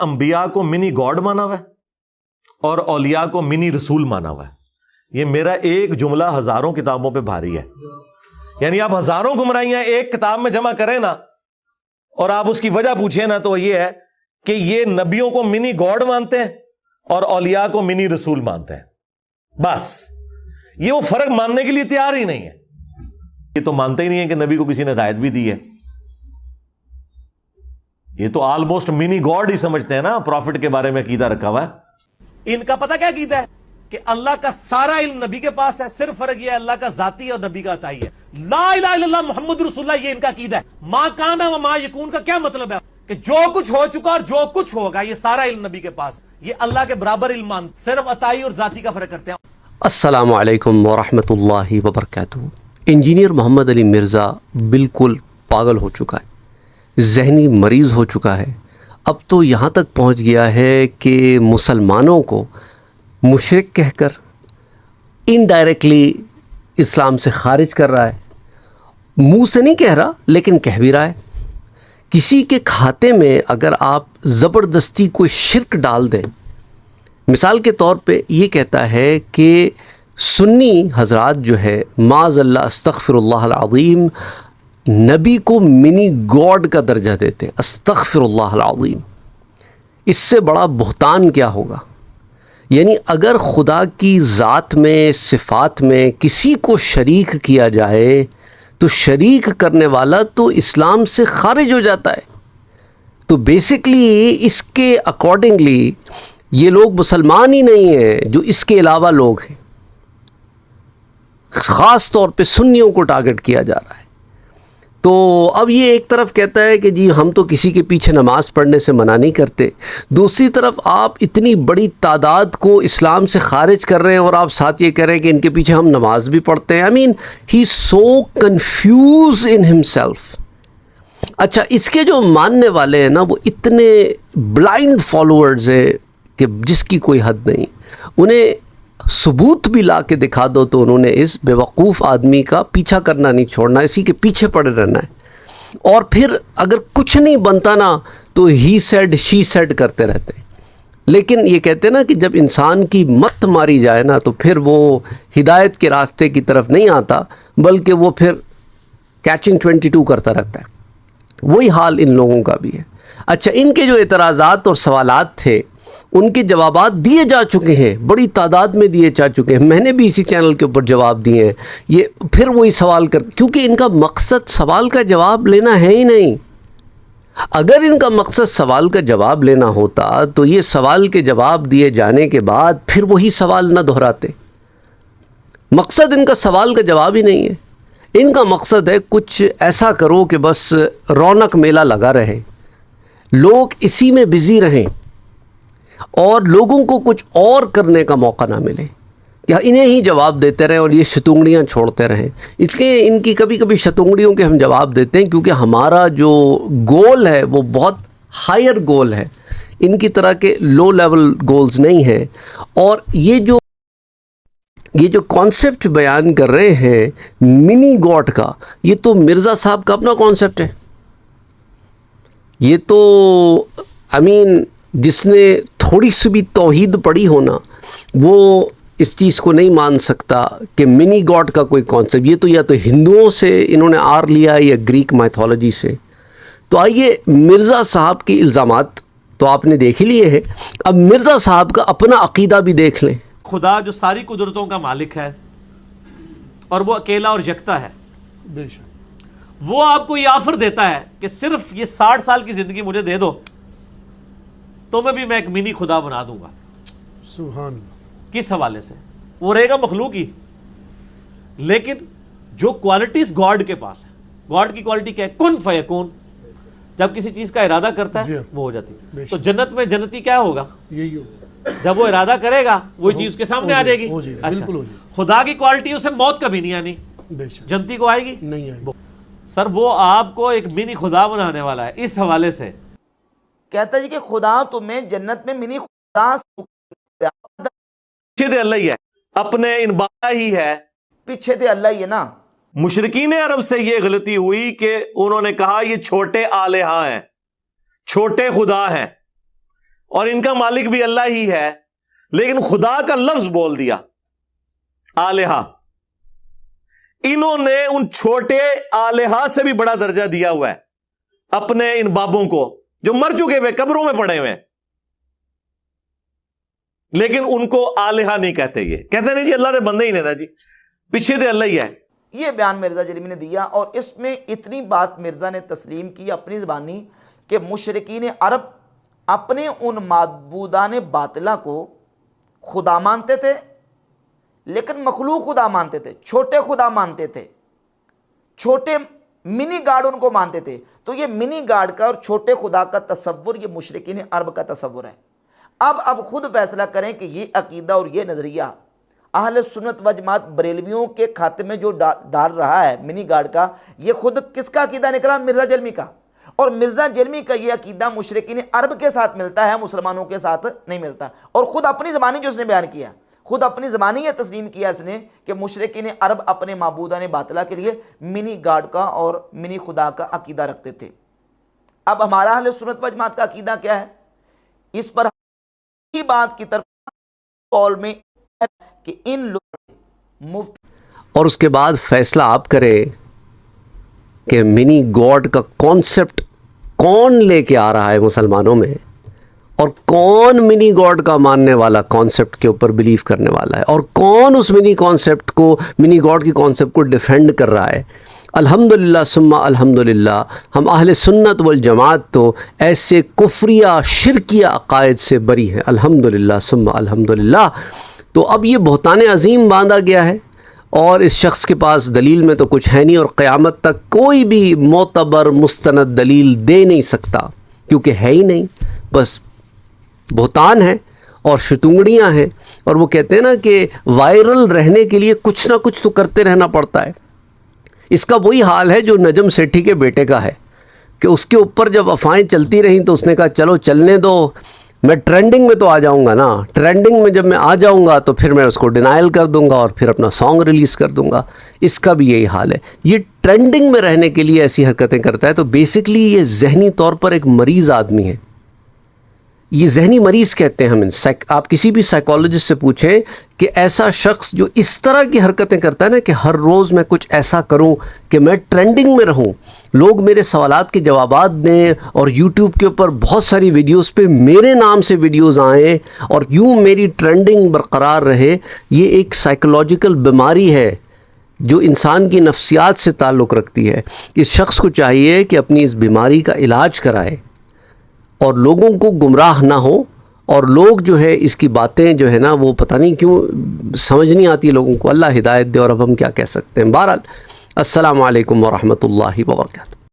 انبیاء کو منی گاڈ مانا ہوا ہے اور اولیاء کو منی رسول مانا ہوا ہے. یہ میرا ایک جملہ ہزاروں کتابوں پہ بھاری ہے. یعنی آپ ہزاروں گمراہیاں ایک کتاب میں جمع کریں نا اور آپ اس کی وجہ پوچھیں نا تو یہ ہے کہ یہ نبیوں کو منی گاڈ مانتے ہیں اور اولیاء کو منی رسول مانتے ہیں. بس یہ وہ فرق ماننے کے لیے تیار ہی نہیں ہے. یہ تو مانتے ہی نہیں ہے کہ نبی کو کسی نے ہدایت بھی دی ہے. یہ تو آلموسٹ منی گاڈ ہی سمجھتے ہیں نا پروفٹ کے بارے میں عقیدہ رکھا ہوا ہے. ان کا پتہ کیا عقیدہ ہے کہ اللہ کا سارا علم نبی کے پاس ہے, صرف فرق یہ ہے اللہ کا ذاتی اور نبی کا عطائی ہے. لا الہ الا اللہ محمد رسول اللہ, یہ ان کا عقیدہ ہے. ما کانا و ما یکون کا کیا مطلب ہے کہ جو کچھ ہو چکا اور جو کچھ ہوگا یہ سارا علم نبی کے پاس. یہ اللہ کے برابر علم, صرف عطائی اور ذاتی کا فرق کرتے ہیں. السلام علیکم ورحمۃ اللہ وبرکاتہ. انجینئر محمد علی مرزا بالکل پاگل ہو چکا ہے, ذہنی مریض ہو چکا ہے. اب تو یہاں تک پہنچ گیا ہے کہ مسلمانوں کو مشرک کہہ کر انڈائریکٹلی اسلام سے خارج کر رہا ہے. منہ سے نہیں کہہ رہا لیکن کہہ بھی رہا ہے. کسی کے کھاتے میں اگر آپ زبردستی کوئی شرک ڈال دیں, مثال کے طور پہ یہ کہتا ہے کہ سنی حضرات جو ہے معاذ اللہ استغفر اللہ العظیم نبی کو منی گاڈ کا درجہ دیتے ہیں. استغفر اللہ العظیم, اس سے بڑا بہتان کیا ہوگا؟ یعنی اگر خدا کی ذات میں صفات میں کسی کو شریک کیا جائے تو شریک کرنے والا تو اسلام سے خارج ہو جاتا ہے. تو بیسکلی اس کے اکارڈنگلی یہ لوگ مسلمان ہی نہیں ہیں جو اس کے علاوہ لوگ ہیں. خاص طور پہ سنیوں کو ٹارگٹ کیا جا رہا ہے. تو اب یہ ایک طرف کہتا ہے کہ جی ہم تو کسی کے پیچھے نماز پڑھنے سے منع نہیں کرتے, دوسری طرف آپ اتنی بڑی تعداد کو اسلام سے خارج کر رہے ہیں اور آپ ساتھ یہ کہہ رہے ہیں کہ ان کے پیچھے ہم نماز بھی پڑھتے ہیں. آئی مین ہی سو کنفیوز ان ہمسیلف. اچھا, اس کے جو ماننے والے ہیں نا وہ اتنے بلائنڈ فالوورز ہیں کہ جس کی کوئی حد نہیں. انہیں ثبوت بھی لا کے دکھا دو تو انہوں نے اس بیوقوف آدمی کا پیچھا کرنا نہیں چھوڑنا, اسی کے پیچھے پڑے رہنا ہے. اور پھر اگر کچھ نہیں بنتا نا تو ہی سیڈ شی سیڈ کرتے رہتے ہیں. لیکن یہ کہتے ہیں نا کہ جب انسان کی مت ماری جائے نا تو پھر وہ ہدایت کے راستے کی طرف نہیں آتا بلکہ وہ پھر کیچنگ 22 کرتا رہتا ہے. وہی حال ان لوگوں کا بھی ہے. اچھا, ان کے جو اعتراضات اور سوالات تھے ان کے جوابات دیے جا چکے ہیں, بڑی تعداد میں دیے جا چکے ہیں. میں نے بھی اسی چینل کے اوپر جواب دیے ہیں. یہ پھر وہی سوال کیونکہ ان کا مقصد سوال کا جواب لینا ہے ہی نہیں. اگر ان کا مقصد سوال کا جواب لینا ہوتا تو یہ سوال کے جواب دیے جانے کے بعد پھر وہی سوال نہ دہراتے. مقصد ان کا سوال کا جواب ہی نہیں ہے. ان کا مقصد ہے کچھ ایسا کرو کہ بس رونق میلہ لگا رہے, لوگ اسی میں بزی رہیں اور لوگوں کو کچھ اور کرنے کا موقع نہ ملے, کہ انہیں ہی جواب دیتے رہیں اور یہ شتونگڑیاں چھوڑتے رہیں. اس لیے ان کی کبھی کبھی شتونگڑیوں کے ہم جواب دیتے ہیں کیونکہ ہمارا جو گول ہے وہ بہت ہائر گول ہے, ان کی طرح کے لو لیول گولز نہیں ہیں. اور یہ جو کانسیپٹ بیان کر رہے ہیں منی گاڈ کا, یہ تو مرزا صاحب کا اپنا کانسیپٹ ہے. یہ تو جس نے تھوڑی سی بھی توحید پڑھی ہونا وہ اس چیز کو نہیں مان سکتا کہ منی گاڈ کا کوئی کانسیپٹ. یہ تو یا تو ہندوؤں سے انہوں نے آر لیا یا گریک مائتھولوجی سے. تو آئیے مرزا صاحب کے الزامات تو آپ نے دیکھ ہی لیے ہیں, اب مرزا صاحب کا اپنا عقیدہ بھی دیکھ لیں. خدا جو ساری قدرتوں کا مالک ہے اور وہ اکیلا اور یکتا ہے, وہ آپ کو یہ آفر دیتا ہے کہ صرف یہ 60 سال کی زندگی مجھے دے دو تو میں ایک منی خدا بنا دوں گا. سبحان اللہ. کس حوالے سے؟ وہ رہے گا مخلوق ہی, لیکن جو کوالٹیز گاڈ کے پاس ہے, گاڈ کی کوالٹی کیا ہے؟ کن فیکون. جب کسی چیز کا ارادہ کرتا ہے وہ ہو جاتی ہے. تو جنت میں جنتی کیا ہوگا؟ یہی ہوگا. جب وہ ارادہ کرے گا وہی چیز اس کے سامنے آ جائے گی. اچھا, خدا کی کوالٹی اسے موت کبھی نہیں آنی, جنتی کو آئے گی نہیں آئے گی. سر وہ آپ کو ایک منی خدا بنانے والا ہے. اس حوالے سے کہتا ہے کہ خدا تمہیں جنت میں منی خدا پیچھے دے اللہ ہی ہے, اپنے ان بالا ہی ہے, پیچھے دے اللہ ہی ہے نا. مشرکین عرب سے یہ غلطی ہوئی کہ انہوں نے کہا یہ چھوٹے آلہہ ہیں, چھوٹے خدا ہیں. اور ان کا مالک بھی اللہ ہی ہے، لیکن خدا کا لفظ بول دیا آلہہ، انہوں نے ان چھوٹے آلہہ سے بھی بڑا درجہ دیا ہوا ہے اپنے ان بابوں کو جو مر چکے ہوئے قبروں میں پڑے ہوئے، لیکن ان کو آلہہ نہیں کہتے، یہ کہتے نہیں جی اللہ دے بندے ہی نے نا جی، پیچھے دے اللہ ہی ہے۔ یہ بیان مرزا جرمی نے دیا، اور اس میں اتنی بات مرزا نے تسلیم کی اپنی زبانی کہ مشرکین عرب اپنے ان معبودان باطلہ کو خدا مانتے تھے، لیکن مخلوق خدا مانتے تھے، چھوٹے خدا مانتے تھے، چھوٹے منی گاڈ ان کو مانتے تھے۔ تو یہ منی گاڈ کا اور چھوٹے خدا کا تصور یہ مشرکین عرب کا تصور ہے۔ اب خود فیصلہ کریں کہ یہ عقیدہ اور یہ نظریہ اہل سنت و جماعت بریلویوں کے کھاتے میں جو ڈال رہا ہے منی گاڈ کا، یہ خود کس کا عقیدہ نکلا؟ مرزا جرمی کا۔ اور مرزا جرمی کا یہ عقیدہ مشرکین عرب کے ساتھ ملتا ہے، مسلمانوں کے ساتھ نہیں ملتا۔ اور خود اپنی زبانی جو اس نے بیان کیا، خود اپنی زبانی یہ تسلیم کیا اس نے کہ مشرکین عرب اپنے معبودان باطلہ کے لیے منی گاڈ کا اور منی خدا کا عقیدہ رکھتے تھے۔ اب ہمارا اہل سنت و جماعت کا عقیدہ کیا ہے؟ اس پر کی بات کی طرف قول میں کہ ان لوگ اور اس کے بعد فیصلہ آپ کریں کہ منی گاڈ کا کانسیپٹ کون لے کے آ رہا ہے مسلمانوں میں، اور کون منی گاڈ کا ماننے والا کانسیپٹ کے اوپر بلیو کرنے والا ہے، اور کون اس منی گاڈ کی کانسیپٹ کو ڈیفینڈ کر رہا ہے۔ الحمدللہ ثم الحمدللہ ہم اہل سنت والجماعت تو ایسے کفریہ شرکیہ عقائد سے بری ہیں، الحمدللہ ثم الحمدللہ۔ تو اب یہ بہتان عظیم باندھا گیا ہے، اور اس شخص کے پاس دلیل میں تو کچھ ہے نہیں، اور قیامت تک کوئی بھی معتبر مستند دلیل دے نہیں سکتا، کیونکہ ہے ہی نہیں، بس بہتان ہے اور شتونگڑیاں ہیں۔ اور وہ کہتے ہیں نا کہ وائرل رہنے کے لیے کچھ نہ کچھ تو کرتے رہنا پڑتا ہے۔ اس کا وہی حال ہے جو نجم سیٹھی کے بیٹے کا ہے کہ اس کے اوپر جب افواہیں چلتی رہیں تو اس نے کہا چلو چلنے دو، میں ٹرینڈنگ میں تو آ جاؤں گا نا، ٹرینڈنگ میں جب میں آ جاؤں گا تو پھر میں اس کو ڈینائل کر دوں گا اور پھر اپنا سانگ ریلیز کر دوں گا۔ اس کا بھی یہی حال ہے، یہ ٹرینڈنگ میں رہنے کے لیے ایسی حرکتیں کرتا ہے۔ تو بیسکلی یہ ذہنی طور پر ایک مریض آدمی ہے، یہ ذہنی مریض کہتے ہیں ہم ان آپ کسی بھی سائیکالوجسٹ سے پوچھیں کہ ایسا شخص جو اس طرح کی حرکتیں کرتا ہے نا کہ ہر روز میں کچھ ایسا کروں کہ میں ٹرینڈنگ میں رہوں، لوگ میرے سوالات کے جوابات دیں، اور یوٹیوب کے اوپر بہت ساری ویڈیوز پہ میرے نام سے ویڈیوز آئیں اور یوں میری ٹرینڈنگ برقرار رہے، یہ ایک سائیکولوجیکل بیماری ہے جو انسان کی نفسیات سے تعلق رکھتی ہے۔ اس شخص کو چاہیے کہ اپنی اس بیماری کا علاج کرائے اور لوگوں کو گمراہ نہ ہو، اور لوگ جو ہے اس کی باتیں جو ہے نا وہ پتہ نہیں کیوں سمجھ نہیں آتی لوگوں کو، اللہ ہدایت دے۔ اور اب ہم کیا کہہ سکتے ہیں؟ بہرحال السلام علیکم ورحمۃ اللہ وبرکاتہ۔